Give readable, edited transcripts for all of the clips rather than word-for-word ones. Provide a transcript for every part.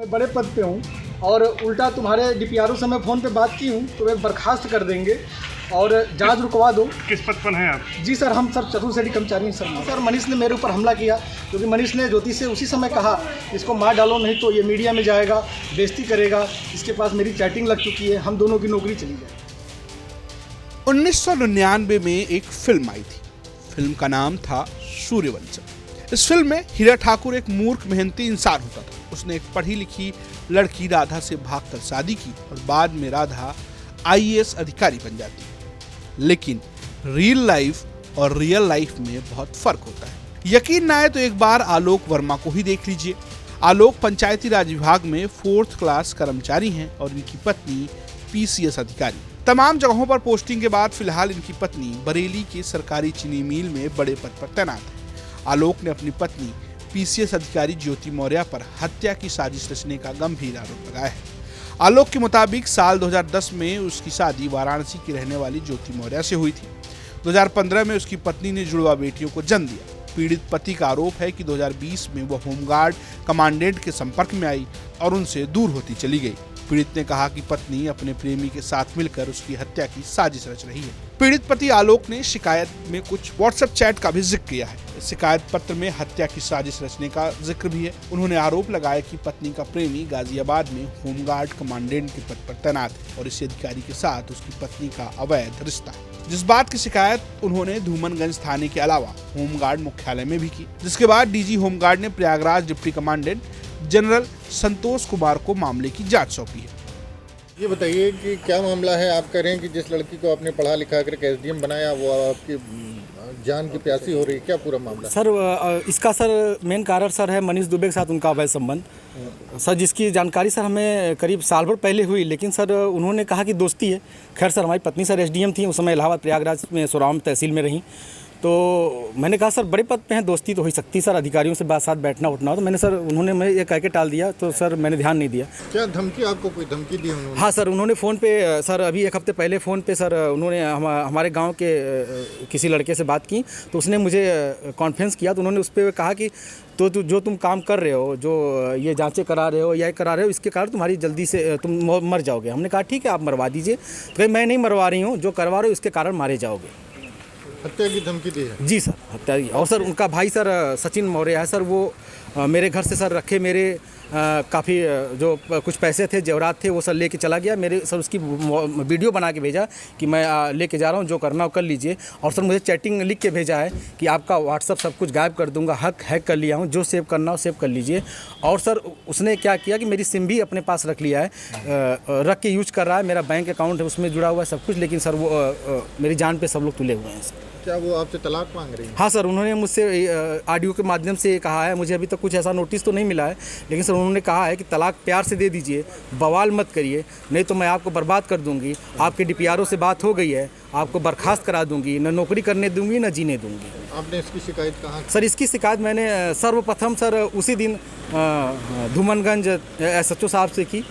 मैं बड़े पद पे हूँ और उल्टा तुम्हारे डीपीआरओ से मैं फ़ोन पे बात की हूँ तो वे बर्खास्त कर देंगे और जांच रुकवा दो। किस पद पर हैं आप? जी सर, हम सर चतुर्श्रेणी कर्मचारी हैं सर। मनीष ने मेरे ऊपर हमला किया क्योंकि मनीष ने ज्योति से उसी समय कहा इसको मार डालो नहीं तो ये मीडिया में जाएगा, बेइज्जती करेगा। इसके पास मेरी चैटिंग लग चुकी है, हम दोनों की नौकरी चली जाए। 1999 में एक फिल्म आई थी। फिल्म का नाम था सूर्यवंशम। इस फिल्म में हीरा ठाकुर एक मूर्ख मेहनती इंसान होता था। उसने एक पढ़ी लिखी लड़की राधा से भागकर शादी की और बाद में राधा आईएएस अधिकारी बन जाती है। लेकिन रियल लाइफ और रियल लाइफ में बहुत फर्क होता है। यकीन ना आए तो एक बार आलोक वर्मा को ही देख लीजिए। आलोक पंचायती राज विभाग में 4th क्लास कर्मचारी हैं और इनकी पत्नी पीसीएस अधिकारी। तमाम जगहों पर पोस्टिंग के बाद फिलहाल इनकी पत्नी बरेली के सरकारी चीनी मिल में बड़े पद पर तैनात है। आलोक ने अपनी पत्नी पीसीएस अधिकारी ज्योति मौर्य पर हत्या की साजिश रचने का गंभीर आरोप लगाया है। आलोक के मुताबिक साल 2010 में उसकी शादी वाराणसी की रहने वाली ज्योति मौर्य से हुई थी। 2015 में उसकी पत्नी ने जुड़वा बेटियों को जन्म दिया। पीड़ित पति का आरोप है कि 2020 में वह होमगार्ड कमांडेंट के संपर्क में आई और उनसे दूर होती चली गई। पीड़ित ने कहा कि पत्नी अपने प्रेमी के साथ मिलकर उसकी हत्या की साजिश रच रही है। पीड़ित पति आलोक ने शिकायत में कुछ व्हाट्सएप चैट का भी जिक्र किया है। शिकायत पत्र में हत्या की साजिश रचने का जिक्र भी है। उन्होंने आरोप लगाया कि पत्नी का प्रेमी गाजियाबाद में होमगार्ड कमांडेंट के पद पर तैनात है और इसी अधिकारी के साथ उसकी पत्नी का अवैध रिश्ता है। जिस बात की शिकायत उन्होंने धूमनगंज थाने के अलावा होमगार्ड मुख्यालय में भी की, जिसके बाद डीजी होमगार्ड ने Prayagraj deputy commandant general Santosh Kumar को मामले की जांच सौंपी है। ये बताइए कि क्या मामला है? आप कह रहे हैं कि जिस लड़की को आपने पढ़ा लिखा कर एसडीएम बनाया वो आपकी जान की प्यासी हो रही है, क्या पूरा मामला? सर इसका सर मेन कारण सर है मनीष दुबे के साथ उनका अवैध संबंध सर, जिसकी जानकारी सर हमें करीब साल भर पहले हुई, लेकिन सर उन्होंने कहा कि दोस्ती है। खैर सर हमारी पत्नी सर एसडीएम थी, उस समय इलाहाबाद प्रयागराज में सोराम तहसील में रहीं। तो मैंने कहा सर बड़े पद पे हैं, दोस्ती तो हो ही सकती सर, अधिकारियों से साथ बैठना उठना हो। तो मैंने सर उन्होंने मैं ये कह के टाल दिया, तो सर मैंने ध्यान नहीं दिया। क्या धमकी, आपको कोई धमकी दी उन्होंने? हाँ सर, उन्होंने फ़ोन पे सर अभी 1 हफ्ते पहले फ़ोन पे सर उन्होंने हमारे गांव के किसी लड़के से बात की, तो उसने मुझे कॉन्फ्रेंस किया। तो उन्होंने उस पर कहा कि तो जो तुम काम कर रहे हो, जो ये जांचें करा रहे हो या करा रहे हो, इसके कारण तुम्हारी जल्दी से तुम मर जाओगे। हमने कहा ठीक है आप मरवा दीजिए। तो मैं नहीं मरवा रही हूँ, जो करवा रहे हो इसके कारण मारे जाओगे। हत्या की धमकी दी है? जी सर, हत्या की। और सर उनका भाई सर सचिन मौर्य है सर, वो मेरे घर से सर रखे मेरे काफ़ी जो कुछ पैसे थे, जेवरात थे, वो सर लेके चला गया। मेरे सर उसकी वीडियो बना के भेजा कि मैं लेके जा रहा हूँ, जो करना हो कर लीजिए। और सर मुझे चैटिंग लिख के भेजा है कि आपका व्हाट्सअप सब कुछ गायब कर दूंगा, हैक कर लिया हूँ, जो सेव करना हो सेव कर लीजिए। और सर उसने क्या किया कि मेरी सिम भी अपने पास रख लिया है, रख के यूज कर रहा है। मेरा बैंक अकाउंट है उसमें जुड़ा हुआ है सब कुछ, लेकिन सर वो मेरी जान पे सब लोग तुले हुए हैं सर। क्या वो आपसे तलाक मांग रही है? हाँ सर, उन्होंने मुझसे ऑडियो के माध्यम से कहा है, मुझे अभी तक कुछ ऐसा नोटिस तो नहीं मिला है, लेकिन सर उन्होंने कहा है कि तलाक प्यार से दे दीजिए, बवाल मत करिए, नहीं तो मैं आपको बर्बाद कर दूंगी। आपके डीपीआरओ से बात हो गई है, आपको बर्खास्त करा दूंगी, न नौकरी करने दूंगी न जीने दूंगी। आपने इसकी शिकायत कहाँ? सर इसकी शिकायत मैंने सर्वप्रथम सर उसी दिन धूमनगंज SHO साहब से की।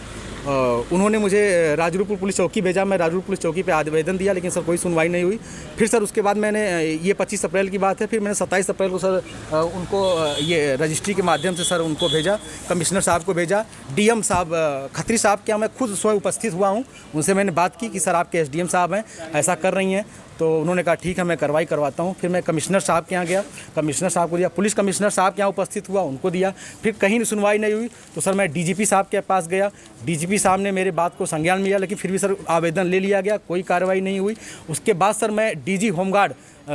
उन्होंने मुझे राजरूपुर पुलिस चौकी भेजा, मैं राजरूपुर पुलिस चौकी पे आवेदन दिया, लेकिन सर कोई सुनवाई नहीं हुई। फिर सर उसके बाद मैंने ये 25 अप्रैल की बात है, फिर मैंने 27 अप्रैल को सर उनको ये रजिस्ट्री के माध्यम से सर उनको भेजा, कमिश्नर साहब को भेजा, डीएम साहब खत्री साहब के यहाँ मैं खुद स्वयं उपस्थित हुआ हूँ। उनसे मैंने बात की कि सर आपके एसडीएम साहब हैं, ऐसा कर रही हैं। तो उन्होंने कहा ठीक है मैं कार्रवाई करवाता हूँ। फिर मैं कमिश्नर साहब के यहाँ गया, कमिश्नर साहब को दिया, पुलिस कमिश्नर साहब के यहाँ उपस्थित हुआ, उनको दिया। फिर कहीं सुनवाई नहीं हुई तो सर मैं डीजीपी साहब के पास गया, डीजीपी साहब ने मेरे बात को संज्ञान में लिया, लेकिन फिर भी सर आवेदन ले लिया गया, कोई कार्रवाई नहीं हुई। उसके बाद सर मैं DG home guard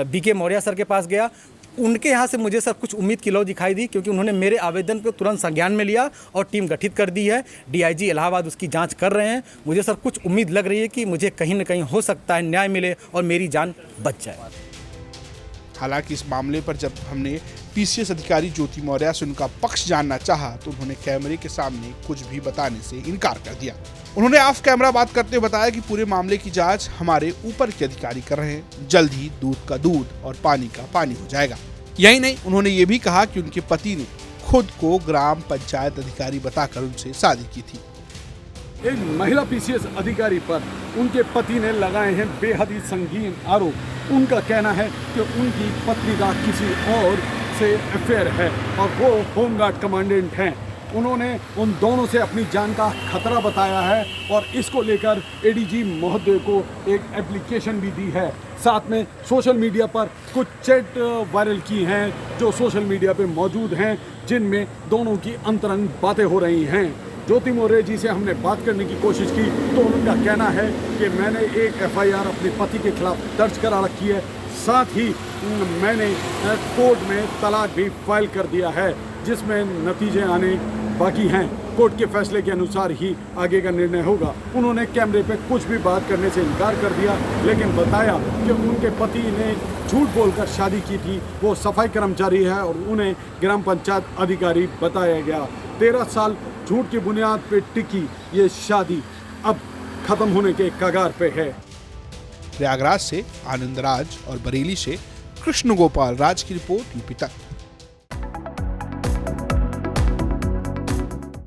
BK Maurya sir के पास गया। उनके यहाँ से मुझे सर कुछ उम्मीद की लौ दिखाई दी, क्योंकि उन्होंने मेरे आवेदन को तुरंत संज्ञान में लिया और टीम गठित कर दी है। DIG इलाहाबाद उसकी जांच कर रहे हैं। मुझे सर कुछ उम्मीद लग रही है कि मुझे कहीं न कहीं हो सकता है न्याय मिले और मेरी जान बच जाए। हालांकि इस मामले पर जब हमने पीसीएस अधिकारी ज्योति मौर्य से उनका पक्ष जानना चाहा तो उन्होंने कैमरे के सामने कुछ भी बताने से इनकार कर दिया। उन्होंने ऑफ कैमरा बात करते हुए बताया कि पूरे मामले की जांच हमारे ऊपर के अधिकारी कर रहे हैं, जल्द ही दूध का दूध और पानी का पानी हो जाएगा। यही नहीं, उन्होंने ये भी कहा कि उनके पति ने खुद को ग्राम पंचायत अधिकारी बताकर उनसे शादी की थी। एक महिला पीसीएस अधिकारी पर उनके पति ने लगाए हैं बेहद ही संगीन आरोप। उनका कहना है कि उनकी पत्नी का किसी और से अफेयर है और वो होमगार्ड कमांडेंट हैं। उन्होंने उन दोनों से अपनी जान का खतरा बताया है और इसको लेकर एडीजी महोदय को एक एप्लीकेशन भी दी है। साथ में सोशल मीडिया पर कुछ चैट वायरल की हैं जो सोशल मीडिया पे मौजूद हैं, जिनमें दोनों की अंतरंग बातें हो रही हैं। ज्योति मौर्य जी से हमने बात करने की कोशिश की तो उनका कहना है कि मैंने एक एफआईआर अपने पति के खिलाफ दर्ज करा रखी है, साथ ही मैंने कोर्ट में तलाक भी फाइल कर दिया है, जिसमें नतीजे आने बाकी हैं। कोर्ट के फैसले के अनुसार ही आगे का निर्णय होगा। उन्होंने कैमरे पे कुछ भी बात करने से इनकार कर दिया, लेकिन बताया कि उनके पति ने झूठ बोलकर शादी की थी, वो सफाई कर्मचारी है और उन्हें ग्राम पंचायत अधिकारी बताया गया। 13 साल झूठ की बुनियाद पे टिकी ये शादी अब खत्म होने के कगार पे है। प्रयागराज से आनंद राज और बरेली से कृष्ण गोपाल राज की रिपोर्ट यूपी तक।